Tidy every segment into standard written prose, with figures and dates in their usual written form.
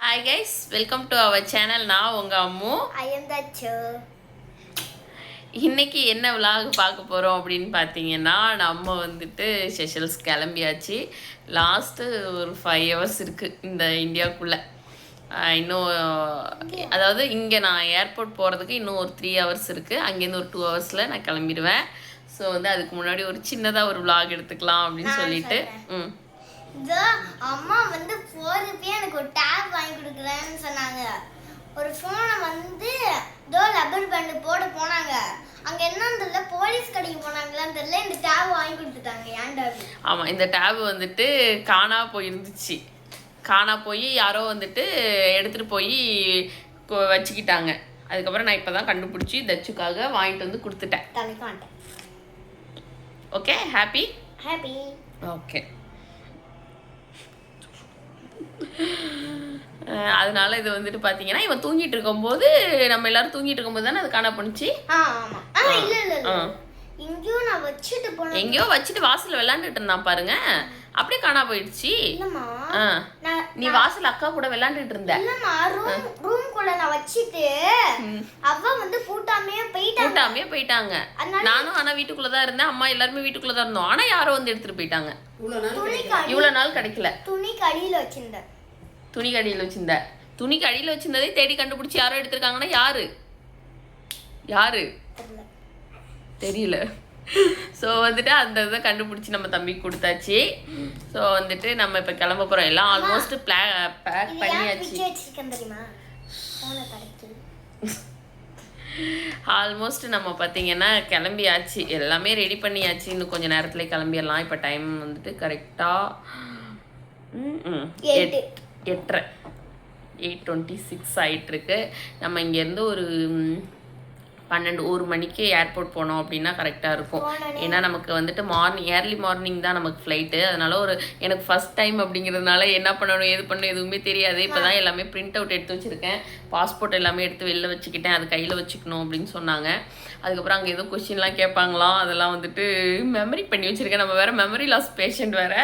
Hi guys, welcome to our channel. நான் உங்க Ammu. I am the chair. இன்னைக்கு என்ன vlog பார்க்க போறோம் அப்படின்னு பார்த்தீங்கன்னா நம்ம வந்துட்டு செஷல்ஸ் கிளம்பியாச்சு. லாஸ்ட் ஒரு 5 hours இருக்கு இந்த இந்தியாக்குள்ள. இன்னும் அதாவது இங்கே நான் ஏர்போர்ட் போகிறதுக்கு இன்னும் ஒரு 3 hours இருக்குது. அங்கேருந்து ஒரு 2 hours நான் கிளம்பிடுவேன். ஸோ வந்து அதுக்கு முன்னாடி ஒரு சின்னதாக ஒரு vlog எடுத்துக்கலாம் அப்படின்னு சொல்லிட்டு அம்மா வந்து போறப்பே எனக்கு ஒரு டேப் வாங்கி கொடுக்குறேன்னு சொன்னாங்க. ஒரு ஃபோனை வந்து லப்பர் பேண்ட் போட போனாங்க. அங்க என்னன்னு தெரியல, போலீஸ் கடைக்கு போனாங்களான்னு தெரியல, இந்த டேப் வாங்கி கொடுத்துட்டாங்க. ஏன் டேப்? ஆமாம், இந்த டேப் வந்துட்டு காணா போயிருந்துச்சு. காணா போய் யாரோ வந்துட்டு எடுத்துகிட்டு போய் வச்சுக்கிட்டாங்க. அதுக்கப்புறம் நான் இப்போ தான் கண்டுபிடிச்சி தச்சுக்காக வாங்கிட்டு வந்து கொடுத்துட்டேன். Okay, happy happy. ஓகே, அதனால இது வந்துட்டு பார்த்தீங்கன்னா இவன் தூங்கிட்டு இருக்கும்போது, நம்ம எல்லாரும் தூங்கிட்டு இருக்கும்போது தானே அது காணா போணுச்சு. எங்கேயோ வச்சுட்டு வாசல்ல விளையாண்டுட்டு இருந்தான் பாருங்க, அப்படியே காணா போயிடுச்சு. நீ வாசல் அக்கா கூட விளையாண்டுட்டு இருந்த. ரூம்குள்ள நான் வச்சிட்டு அவ வந்து பூட்டாமே போயிட்டாங்க. நானும் ஆனா வீட்டுக்குள்ள தான் இருந்தேன், அம்மா எல்லாருமே வீட்டுக்குள்ள தான் இருந்தோம். ஆனா யாரோ வந்து எடுத்துட்டு போயிட்டாங்க. இவ்வளவு நாள் கிடைக்கல. துணிக்கு அடியில வச்சிருந்தேன். துணிக்கு அடியில வச்சிருந்ததை தேடி கண்டுபிடிச்சி யாரோ எடுத்திருக்காங்கன்னா யாரு தெரியல. ஸோ வந்துட்டு அந்த இதை கண்டுபிடிச்சி நம்ம தம்பிக்கு கொடுத்தாச்சு. ஸோ வந்துட்டு நம்ம இப்போ கிளம்ப போகிறோம். எல்லாம் ஆல்மோஸ்ட் பேக் பண்ணியாச்சு. ஆல்மோஸ்ட் நம்ம பார்த்தீங்கன்னா கிளம்பியாச்சு, எல்லாமே ரெடி பண்ணியாச்சு. இன்னும் கொஞ்சம் நேரத்தில் கிளம்பிடலாம். இப்போ டைம் வந்துட்டு கரெக்டாக 8:26 ஆகிட்டுருக்கு. நம்ம இங்கேருந்து ஒரு 12-1 மணிக்கு ஏர்போர்ட் போனோம் அப்படின்னா கரெக்டாக இருக்கும். ஏன்னா நமக்கு வந்துட்டு ஏர்லி மார்னிங் தான் நமக்கு ஃப்ளைட்டு. அதனால எனக்கு ஃபஸ்ட் டைம் அப்படிங்கிறதுனால என்ன பண்ணணும் எது பண்ணணும் எதுவுமே தெரியாது. இப்போ தான் எல்லாமே பிரிண்ட் அவுட் எடுத்து வச்சுருக்கேன். பாஸ்போர்ட் எல்லாமே எடுத்து வெளில வச்சுக்கிட்டேன். அது கையில் வச்சுக்கணும் அப்படின்னு சொன்னாங்க. அதுக்கப்புறம் அங்கே எதுவும் கொஸ்டின்லாம் கேட்பாங்களாம், அதெல்லாம் வந்துட்டு மெமரி பண்ணி வச்சுருக்கேன். நம்ம வேறு மெமரி லாஸ் பேஷண்ட் வேறு,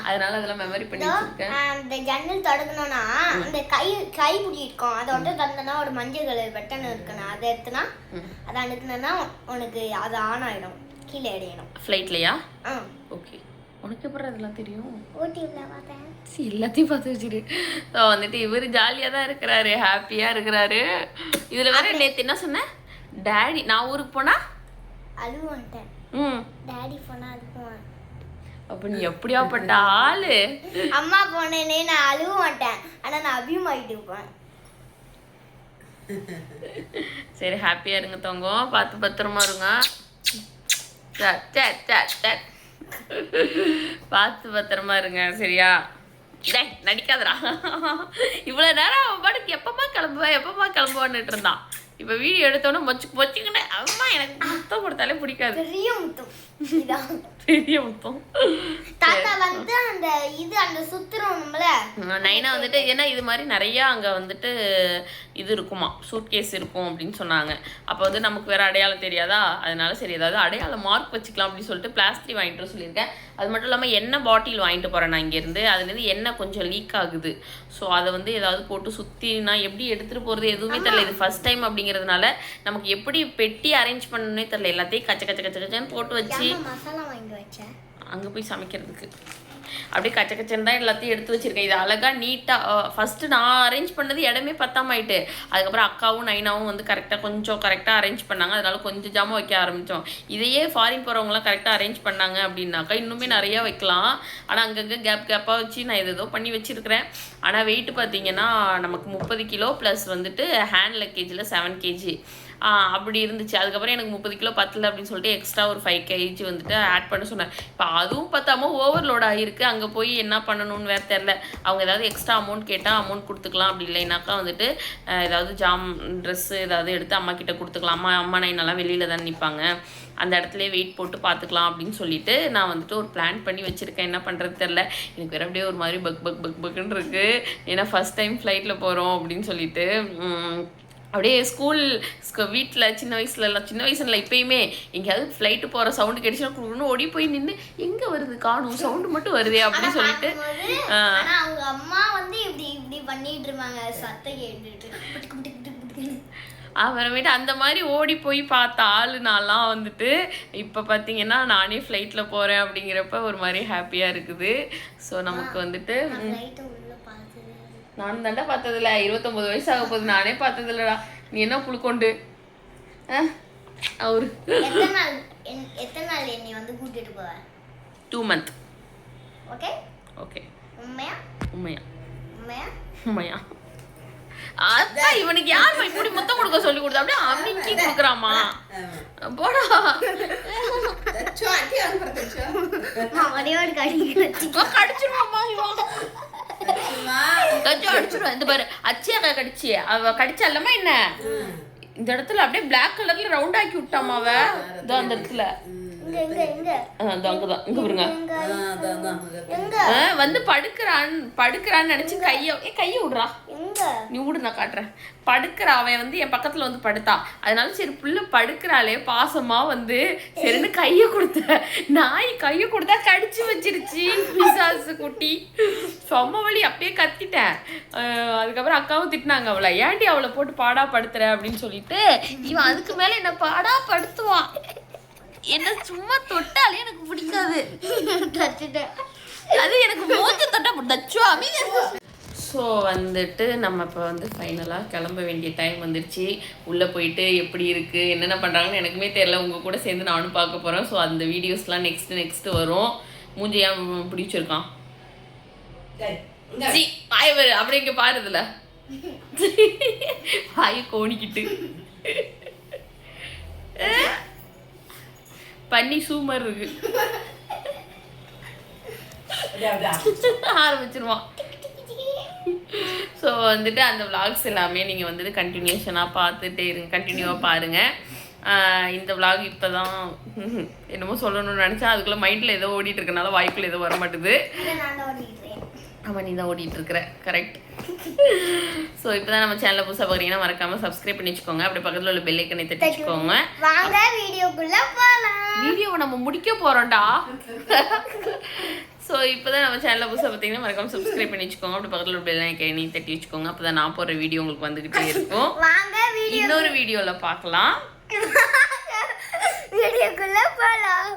அதனால அதெல்லாம் மெமரி பண்ணி வச்சுருக்கேன். அந்த ஜன்னல் தொடங்கணும்னா அந்த கை பிடி இருக்கும், அதை வந்து தந்தனா ஒரு மஞ்சள் கலர் பட்டன் இருக்குண்ணா, அதை எடுத்துனா அதை அனுப்புனா உனக்கு அது ஆன் ஆகிடும், கீழே இடையணும். ஃப்ளைட்லையா? ஓகே. உனக்கு எப்படி அதெல்லாம் தெரியும்? ஓடிவில பார்த்தேன், எல்லாத்தையும் பார்த்து வச்சுரு. ஸோ வந்துட்டு இவர் ஜாலியாக தான் இருக்கிறாரு, ஹாப்பியாக இருக்கிறாரு. இதில் வேறு நேற்று என்ன சொன்னேன், டேடி நான் ஊருக்கு போனா அழுவான்ட்டேன், டேடி போனா அழுவான். அப்போ நீ எப்படியாப்பட்ட ஆளு? அம்மா போனேனே நான் அழுவ மாட்டேன், ஆனால் நான் அபியமாயிட்டு இருப்பேன். சரி, ஹாப்பியாக இருங்க தங்கம், பார்த்து பத்திரமா இருங்க. பார்த்து பத்திரமா இருங்க, சரியா? டேய் நடிக்காதடா. இவ்வளோ நேரம் அவன் பாட்டுக்கு எப்பப்பா கிளம்புவான்னுட்டு இருந்தான். இப்போ வீடியோ எடுத்தோன்னே மொச்சுக்கினே அம்மா எனக்கு முத்தம் கொடுத்தாலே பிடிக்காது. பெரிய முத்தம். தாத்தா வந்து அந்த சுத்துறோம்ல நைனா வந்துட்டு, ஏன்னா இது மாதிரி நிறையா அங்கே வந்துட்டு இது இருக்குமா, சூட்கேஸ் இருக்கும் அப்படின்னு சொன்னாங்க. அப்போ வந்து நமக்கு வேறு அடையாளம் தெரியாதா, அதனால சரி ஏதாவது அடையாளம் மார்க் வச்சுக்கலாம் அப்படின்னு சொல்லிட்டு பிளாஸ்டிக் வாங்கிட்டு சொல்லியிருக்கேன். அது மட்டும் இல்லாமல் எண்ணெய் பாட்டில் வாங்கிட்டு போகிறேன் நான் இங்கேருந்து. அதுலேருந்து எண்ணெய் கொஞ்சம் லீக் ஆகுது. ஸோ அதை வந்து ஏதாவது போட்டு சுற்றி நான் எப்படி எடுத்துகிட்டு போகிறது எதுவுமே தெரியல. இது ஃபஸ்ட் டைம் அப்படிங்கிறதுனால நமக்கு எப்படி பெட்டி அரேஞ்ச் பண்ணணுன்னே தெரியல. எல்லாத்தையும் கச்சன்னு போட்டு வச்சு மசாலா வாங்கி வச்சேன் அங்கே போய் சமைக்கிறதுக்கு. அப்படியே கச்சன்னு தான் எல்லாத்தையும் எடுத்து வச்சுருக்கேன். இது அழகாக நீட்டாக ஃபஸ்ட்டு நான் அரேஞ்ச் பண்ணது இடமே பத்தாமாயிட்டு. அதுக்கப்புறம் அக்காவும் நைனாவும் வந்து கரெக்டாக அரேஞ்ச் பண்ணாங்க. அதனால கொஞ்சம் ஜாமான் வைக்க ஆரம்பித்தோம். இதையே ஃபாரின் போகிறவங்களாம் கரெக்டாக அரேஞ்ச் பண்ணாங்க அப்படின்னாக்கா இன்னுமே நிறையா வைக்கலாம். ஆனால் அங்கங்கே கேப்பாக வச்சு நான் ஏதோ பண்ணி வச்சுருக்கிறேன். ஆனால் வெயிட்டு பார்த்தீங்கன்னா நமக்கு 30 கிலோ ப்ளஸ் வந்துட்டு ஹேண்ட் லக்கேஜில் 7 kg அப்படி இருந்துச்சு. அதுக்கப்புறம் எனக்கு 30 கிலோ பத்தல அப்படின்னு சொல்லிட்டு எக்ஸ்ட்ரா ஒரு 5 kg வந்துட்டு ஆட் பண்ண சொன்னேன். இப்போ அதுவும் பத்தாமல் ஓவர்லோட் ஆகிருக்கு. அங்கே போய் என்ன பண்ணணும்னு வேறு தெரில. அவங்க ஏதாவது எக்ஸ்ட்ரா அமௌண்ட் கேட்டால் அமௌண்ட் கொடுத்துக்கலாம், அப்படி இல்லைனாக்கா வந்துட்டு ஏதாவது ட்ரெஸ்ஸு ஏதாவது எடுத்து அம்மா கிட்ட கொடுத்துக்கலாம். அம்மா நைனெல்லாம் வெளியில் தான் நிற்பாங்க, அந்த இடத்துல வெயிட் போட்டு பார்த்துக்கலாம் அப்படின்னு சொல்லிட்டு நான் வந்துட்டு ஒரு பிளான் பண்ணி வச்சுருக்கேன். என்ன பண்ணுறது தெரில. எனக்கு வேறு அப்படியே ஒரு மாதிரி பக்குன்னு இருக்குது. ஏன்னா ஃபஸ்ட் டைம் ஃப்ளைட்டில் போகிறோம் அப்படின்னு சொல்லிட்டு அப்படியே ஸ்கூல் வீட்டில் சின்ன வயசுல இப்பயுமே எங்கேயாவது ஃப்ளைட்டு போகிற சவுண்டு கிடைச்சுன்னா குடுன்னு ஓடி போய் நின்று எங்கே வருது காணும் சவுண்டு மட்டும் வருதே அப்படின்னு சொல்லிட்டு ஆனா அவங்க அம்மா வந்து இப்படி இப்படி பண்ணிட்டு இருப்பாங்க சத்தம் கேட்டுட்டு. அப்புறமேட்டு அந்த மாதிரி ஓடி போய் பார்த்த ஆளு நான்லாம் வந்துட்டு இப்போ பார்த்தீங்கன்னா நானே ஃப்ளைட்டில் போகிறேன் அப்படிங்கிறப்ப ஒரு மாதிரி ஹாப்பியாக இருக்குது. ஸோ நமக்கு வந்துட்டு நானும் தாண்டா பார்த்ததில்ல 29 வயசு ஆக போகுது நானே பார்த்தது இல்லடா. நீ என்ன புழுக்கொண்டு அவரு எத்தனை நாள் என்னை வந்து கூட்டிட்டு போவ? 2 months. ஓகே ஓகே உண்மையா உண்மையா உண்மையா உண்மையா அதான் இவனுக்கு யார் போய் இப்படி முத்தம் கொடுக்க சொல்லி கொடுத்தா அப்படியே அமைக்கி கொடுக்குறாமா போடா கடிச்சிருவாமா அடிச்சிருவா. இந்த பாரு அச்சியாக்கா கடிச்சி அவ கடிச்சா இல்லமா என்ன இந்த இடத்துல அப்படியே பிளாக் கலர்ல ரவுண்ட் ஆக்கி விட்டாமா அவ இதோ அந்த இடத்துல அங்கதான் இங்க பாருங்க வந்து படுக்கிறான்னு நினைச்சு கைய விடுறா நீ விடு நான் காட்டுறேன். படுக்கிறா அவன் வந்து என் பக்கத்துல வந்து படுத்தா அதனால சரி புள்ள படுக்கிறாளே பாசமா வந்து சரின்னு கைய கொடுத்த நாய் கைய கொடுத்தா கடிச்சு வச்சிருச்சு பிசாசு குட்டி சொம்ம வலி அப்படியே கத்திட்டேன். அதுக்கப்புறம் அக்காவும் திட்டினாங்க அவளை ஏன்டி அவளை போட்டு பாடா படுத்துற அப்படின்னு சொல்லிட்டு இவன் அதுக்கு மேல என்ன பாடா படுத்துவான். என்ன சும்மா தொட்டாலே எனக்கு பிடிக்காது அது எனக்கு மூஞ்ச தொட்டா தச்சுவாமி. ஸோ வந்துட்டு நம்ம இப்போ வந்து ஃபைனலாக கிளம்ப வேண்டிய டைம் வந்துடுச்சு. உள்ளே போயிட்டு எப்படி இருக்குது என்னென்ன பண்ணுறாங்கன்னு எனக்குமே தெரியல. உங்கள் கூட சேர்ந்து நானும் பார்க்க போகிறேன். ஸோ அந்த வீடியோஸ்லாம் நெக்ஸ்ட்டு வரும். மூஞ்சி ஏன் பிடிச்சிருக்கான் சி பாயவர் அப்படி இங்கே பாருதுல பாய கோணிக்கிட்டு பண்ணி சூமர் இருக்கு ஆரம்பிச்சிருவான். ஸோ வந்துட்டு அந்த விளாக்ஸ் எல்லாமே நீங்கள் வந்துட்டு கண்டினியூஷனாக பார்த்துட்டே இருங்க, கண்டினியூவாக பாருங்கள். இந்த விளாக் இப்போ தான் என்னமோ சொல்லணும்னு நினச்சா அதுக்குள்ளே மைண்டில் ஏதோ ஓடிட்டு இருக்கனால வாய்க்குள்ளே ஏதோ வர மாட்டுது. ஆமாம் நீ தான் ஓடிட்டு இருக்கிற கரெக்ட். ஸோ இப்போ தான் நம்ம சேனலில் புதுசாக பார்க்குறீங்கன்னா மறக்காமல் சப்ஸ்கிரைப் பண்ணி வச்சுக்கோங்க. அப்படி பக்கத்தில் உள்ள பெல் ஐக்கனை தட்டி வச்சுக்கோங்க. வாங்க வீடியோக்குள்ள போகலாம். வீடியோவை நம்ம முடிக்க போகிறோம்டா. ஸோ இப்போ தான் நம்ம சேனலில் புதுசாக பார்த்தீங்கன்னா மறக்காமல் சப்ஸ்கிரைப் பண்ணி வச்சுக்கோங்க. அப்படி பக்கத்தில் உள்ள பெல் ஐக்கனை தட்டி வச்சுக்கோங்க. அப்போ தான் நான் போடுற வீடியோ உங்களுக்கு வந்துக்கிட்டே இருக்கும். இன்னொரு வீடியோவில் பார்க்கலாம். வீடியோக்குள்ள போகலாம்.